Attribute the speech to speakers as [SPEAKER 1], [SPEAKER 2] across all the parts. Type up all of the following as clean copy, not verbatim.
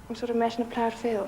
[SPEAKER 1] Een soort meisje pleurt veel.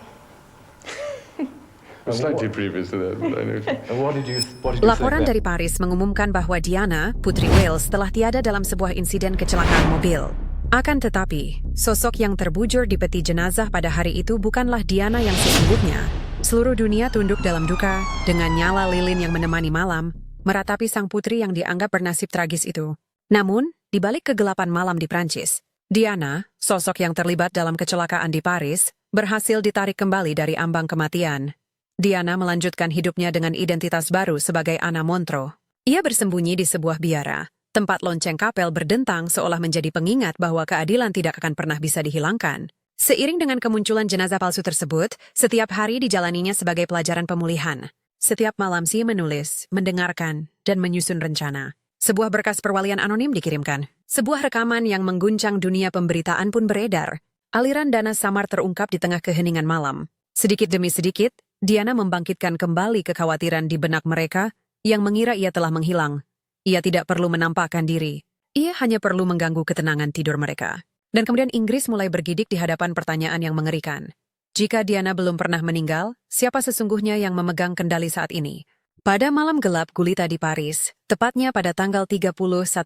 [SPEAKER 2] Slightly previous to that. I know.
[SPEAKER 3] And what did you think
[SPEAKER 4] Laporan
[SPEAKER 3] then?
[SPEAKER 4] dari Paris mengumumkan bahwa Diana, Putri Wales, telah tiada dalam sebuah insiden kecelakaan mobil. Akan tetapi, sosok yang terbujur di peti jenazah pada hari itu bukanlah Diana yang sesungguhnya. Seluruh dunia tunduk dalam duka, dengan nyala lilin yang menemani malam, meratapi sang putri yang dianggap bernasib tragis itu. Namun, di balik kegelapan malam di Prancis, Diana, sosok yang terlibat dalam kecelakaan di Paris, berhasil ditarik kembali dari ambang kematian. Diana melanjutkan hidupnya dengan identitas baru sebagai Anna Montreux. Ia bersembunyi di sebuah biara, tempat lonceng kapel berdentang seolah menjadi pengingat bahwa keadilan tidak akan pernah bisa dihilangkan. Seiring dengan kemunculan jenazah palsu tersebut, setiap hari dijalaninya sebagai pelajaran pemulihan. Setiap malam si menulis, mendengarkan, dan menyusun rencana. Sebuah berkas perwalian anonim dikirimkan. Sebuah rekaman yang mengguncang dunia pemberitaan pun beredar. Aliran dana samar terungkap di tengah keheningan malam. Sedikit demi sedikit, Diana membangkitkan kembali kekhawatiran di benak mereka yang mengira ia telah menghilang. Ia tidak perlu menampakkan diri. Ia hanya perlu mengganggu ketenangan tidur mereka. Dan kemudian Inggris mulai bergidik di hadapan pertanyaan yang mengerikan. Jika Diana belum pernah meninggal, siapa sesungguhnya yang memegang kendali saat ini? Pada malam gelap gulita di Paris, tepatnya pada tanggal 31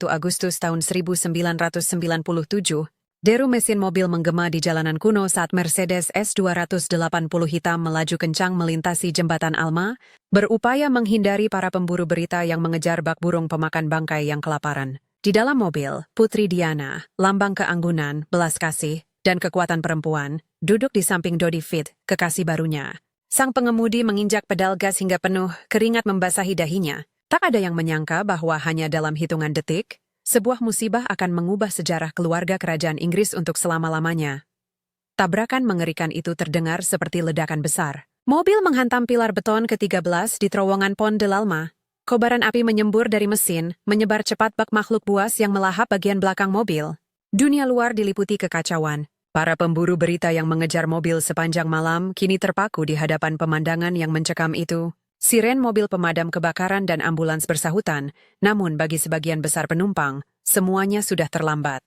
[SPEAKER 4] Agustus tahun 1997, deru mesin mobil menggema di jalanan kuno saat Mercedes S280 hitam melaju kencang melintasi jembatan Alma, berupaya menghindari para pemburu berita yang mengejar bak burung pemakan bangkai yang kelaparan. Di dalam mobil, Putri Diana, lambang keanggunan, belas kasih, dan kekuatan perempuan, duduk di samping Dodi Fit, kekasih barunya. Sang pengemudi menginjak pedal gas hingga penuh, keringat membasahi dahinya. Tak ada yang menyangka bahwa hanya dalam hitungan detik, sebuah musibah akan mengubah sejarah keluarga kerajaan Inggris untuk selama-lamanya. Tabrakan mengerikan itu terdengar seperti ledakan besar. Mobil menghantam pilar beton ke-13 di terowongan Pont de l'Alma. Kobaran api menyembur dari mesin, menyebar cepat bak makhluk buas yang melahap bagian belakang mobil. Dunia luar diliputi kekacauan. Para pemburu berita yang mengejar mobil sepanjang malam kini terpaku di hadapan pemandangan yang mencekam itu. Siren mobil pemadam kebakaran dan ambulans bersahutan, namun bagi sebagian besar penumpang, semuanya sudah terlambat.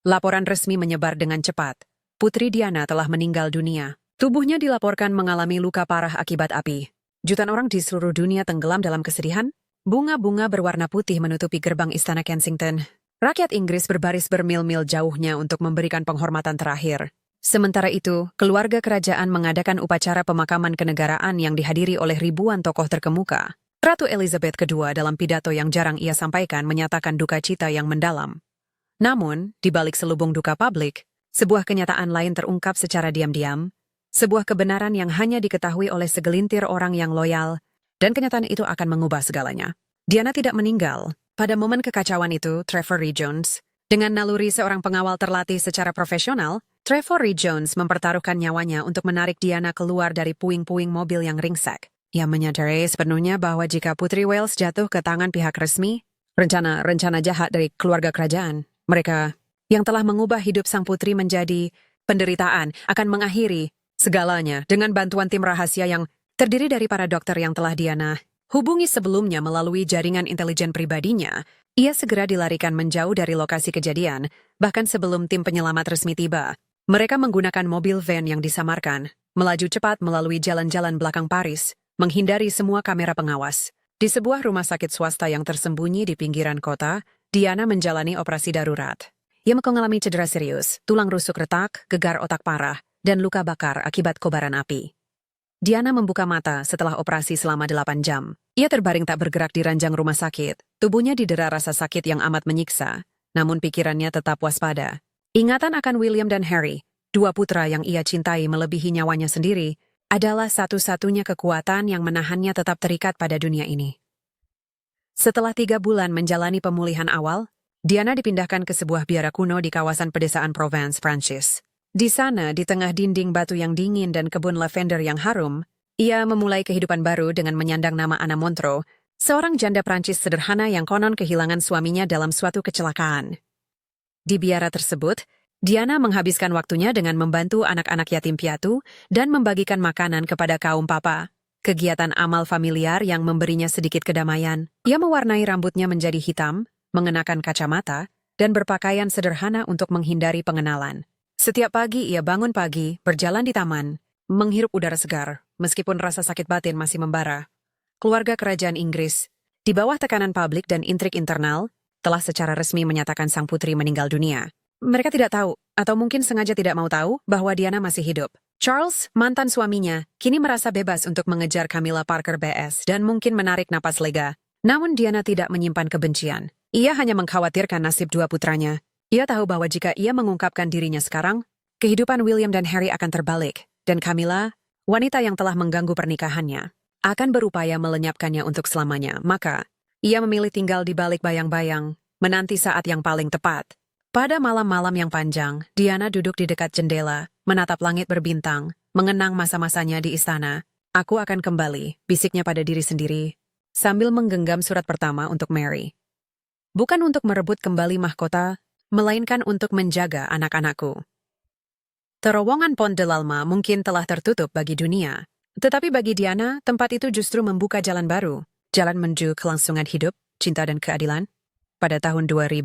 [SPEAKER 4] Laporan resmi menyebar dengan cepat. Putri Diana telah meninggal dunia. Tubuhnya dilaporkan mengalami luka parah akibat api. Jutaan orang di seluruh dunia tenggelam dalam kesedihan. Bunga-bunga berwarna putih menutupi gerbang Istana Kensington. Rakyat Inggris berbaris bermil-mil jauhnya untuk memberikan penghormatan terakhir. Sementara itu, keluarga kerajaan mengadakan upacara pemakaman kenegaraan yang dihadiri oleh ribuan tokoh terkemuka. Ratu Elizabeth II dalam pidato yang jarang ia sampaikan menyatakan duka cita yang mendalam. Namun, di balik selubung duka publik, sebuah kenyataan lain terungkap secara diam-diam, sebuah kebenaran yang hanya diketahui oleh segelintir orang yang loyal, dan kenyataan itu akan mengubah segalanya. Diana tidak meninggal. Pada momen kekacauan itu, Trevor Reed Jones, dengan naluri seorang pengawal terlatih secara profesional, Trevor Reed Jones mempertaruhkan nyawanya untuk menarik Diana keluar dari puing-puing mobil yang ringsek. Ia menyadari sepenuhnya bahwa jika Putri Wales jatuh ke tangan pihak resmi, rencana jahat dari keluarga kerajaan, mereka yang telah mengubah hidup sang putri menjadi penderitaan, akan mengakhiri segalanya dengan bantuan tim rahasia yang terdiri dari para dokter yang telah Diana hubungi sebelumnya melalui jaringan intelijen pribadinya. Ia segera dilarikan menjauh dari lokasi kejadian, bahkan sebelum tim penyelamat resmi tiba. Mereka menggunakan mobil van yang disamarkan, melaju cepat melalui jalan-jalan belakang Paris, menghindari semua kamera pengawas. Di sebuah rumah sakit swasta yang tersembunyi di pinggiran kota, Diana menjalani operasi darurat. Ia mengalami cedera serius, tulang rusuk retak, gegar otak parah, dan luka bakar akibat kobaran api. Diana membuka mata setelah operasi selama 8 jam. Ia terbaring tak bergerak di ranjang rumah sakit. Tubuhnya didera rasa sakit yang amat menyiksa, namun pikirannya tetap waspada. Ingatan akan William dan Harry, dua putra yang ia cintai melebihi nyawanya sendiri, adalah satu-satunya kekuatan yang menahannya tetap terikat pada dunia ini. Setelah 3 bulan menjalani pemulihan awal, Diana dipindahkan ke sebuah biara kuno di kawasan pedesaan Provence, Prancis. Di sana, di tengah dinding batu yang dingin dan kebun lavender yang harum, ia memulai kehidupan baru dengan menyandang nama Anna Montreux, seorang janda Prancis sederhana yang konon kehilangan suaminya dalam suatu kecelakaan. Di biara tersebut, Diana menghabiskan waktunya dengan membantu anak-anak yatim piatu dan membagikan makanan kepada kaum papa. Kegiatan amal familiar yang memberinya sedikit kedamaian. Ia mewarnai rambutnya menjadi hitam, mengenakan kacamata, dan berpakaian sederhana untuk menghindari pengenalan. Setiap pagi ia bangun pagi, berjalan di taman, menghirup udara segar, meskipun rasa sakit batin masih membara. Keluarga kerajaan Inggris, di bawah tekanan publik dan intrik internal, telah secara resmi menyatakan sang putri meninggal dunia. Mereka tidak tahu, atau mungkin sengaja tidak mau tahu, bahwa Diana masih hidup. Charles, mantan suaminya, kini merasa bebas untuk mengejar Camilla Parker BS dan mungkin menarik napas lega. Namun Diana tidak menyimpan kebencian. Ia hanya mengkhawatirkan nasib dua putranya. Ia tahu bahwa jika ia mengungkapkan dirinya sekarang, kehidupan William dan Harry akan terbalik, dan Camilla, wanita yang telah mengganggu pernikahannya, akan berupaya melenyapkannya untuk selamanya. Maka, ia memilih tinggal di balik bayang-bayang, menanti saat yang paling tepat. Pada malam-malam yang panjang, Diana duduk di dekat jendela, menatap langit berbintang, mengenang masa-masanya di istana. Aku akan kembali, bisiknya pada diri sendiri, sambil menggenggam surat pertama untuk Mary. Bukan untuk merebut kembali mahkota, melainkan untuk menjaga anak-anakku. Terowongan Pont de l'Alma mungkin telah tertutup bagi dunia, tetapi bagi Diana, tempat itu justru membuka jalan baru, jalan menuju kelangsungan hidup, cinta dan keadilan. Pada tahun 2000,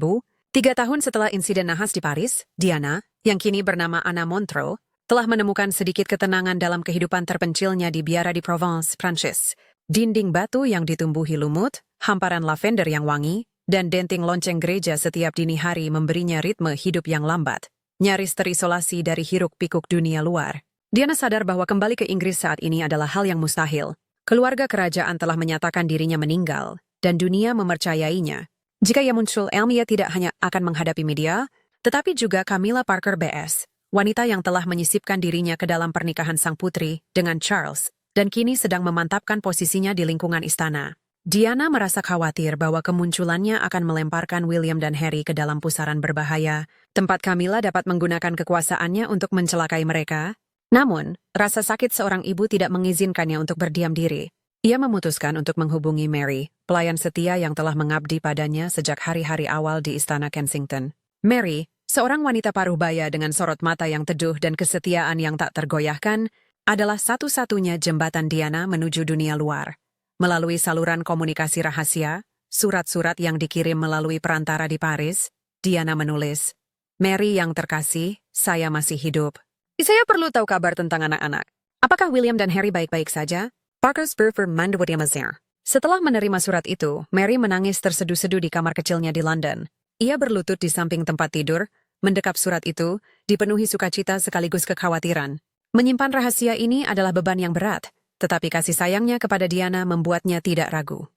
[SPEAKER 4] 3 tahun setelah insiden nahas di Paris, Diana, yang kini bernama Anna Montreux, telah menemukan sedikit ketenangan dalam kehidupan terpencilnya di Biara di Provence, Prancis. Dinding batu yang ditumbuhi lumut, hamparan lavender yang wangi, dan denting lonceng gereja setiap dini hari memberinya ritme hidup yang lambat, nyaris terisolasi dari hiruk-pikuk dunia luar. Diana sadar bahwa kembali ke Inggris saat ini adalah hal yang mustahil. Keluarga kerajaan telah menyatakan dirinya meninggal, dan dunia mempercayainya. Jika ia muncul, ia tidak hanya akan menghadapi media, tetapi juga Camilla Parker BS, wanita yang telah menyisipkan dirinya ke dalam pernikahan sang putri dengan Charles, dan kini sedang memantapkan posisinya di lingkungan istana. Diana merasa khawatir bahwa kemunculannya akan melemparkan William dan Harry ke dalam pusaran berbahaya, tempat Camilla dapat menggunakan kekuasaannya untuk mencelakai mereka. Namun, rasa sakit seorang ibu tidak mengizinkannya untuk berdiam diri. Ia memutuskan untuk menghubungi Mary, pelayan setia yang telah mengabdi padanya sejak hari-hari awal di Istana Kensington. Mary, seorang wanita paruh baya dengan sorot mata yang teduh dan kesetiaan yang tak tergoyahkan, adalah satu-satunya jembatan Diana menuju dunia luar. Melalui saluran komunikasi rahasia, surat-surat yang dikirim melalui perantara di Paris, Diana menulis, "Mary yang terkasih, saya masih hidup. Saya perlu tahu kabar tentang anak-anak. Apakah William dan Harry baik-baik saja? Parker's Berfirmand Williamazir." Setelah menerima surat itu, Mary menangis terseduh-seduh di kamar kecilnya di London. Ia berlutut di samping tempat tidur, mendekap surat itu, dipenuhi sukacita sekaligus kekhawatiran. Menyimpan rahasia ini adalah beban yang berat, tetapi kasih sayangnya kepada Diana membuatnya tidak ragu.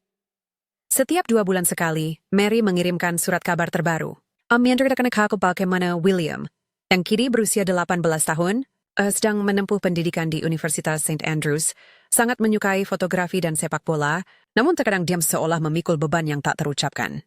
[SPEAKER 4] Setiap 2 bulan sekali, Mary mengirimkan surat kabar terbaru. Menceritakan bagaimana William, yang kini berusia 18 tahun, sedang menempuh pendidikan di Universitas St. Andrews, sangat menyukai fotografi dan sepak bola, namun terkadang diam seolah memikul beban yang tak terucapkan.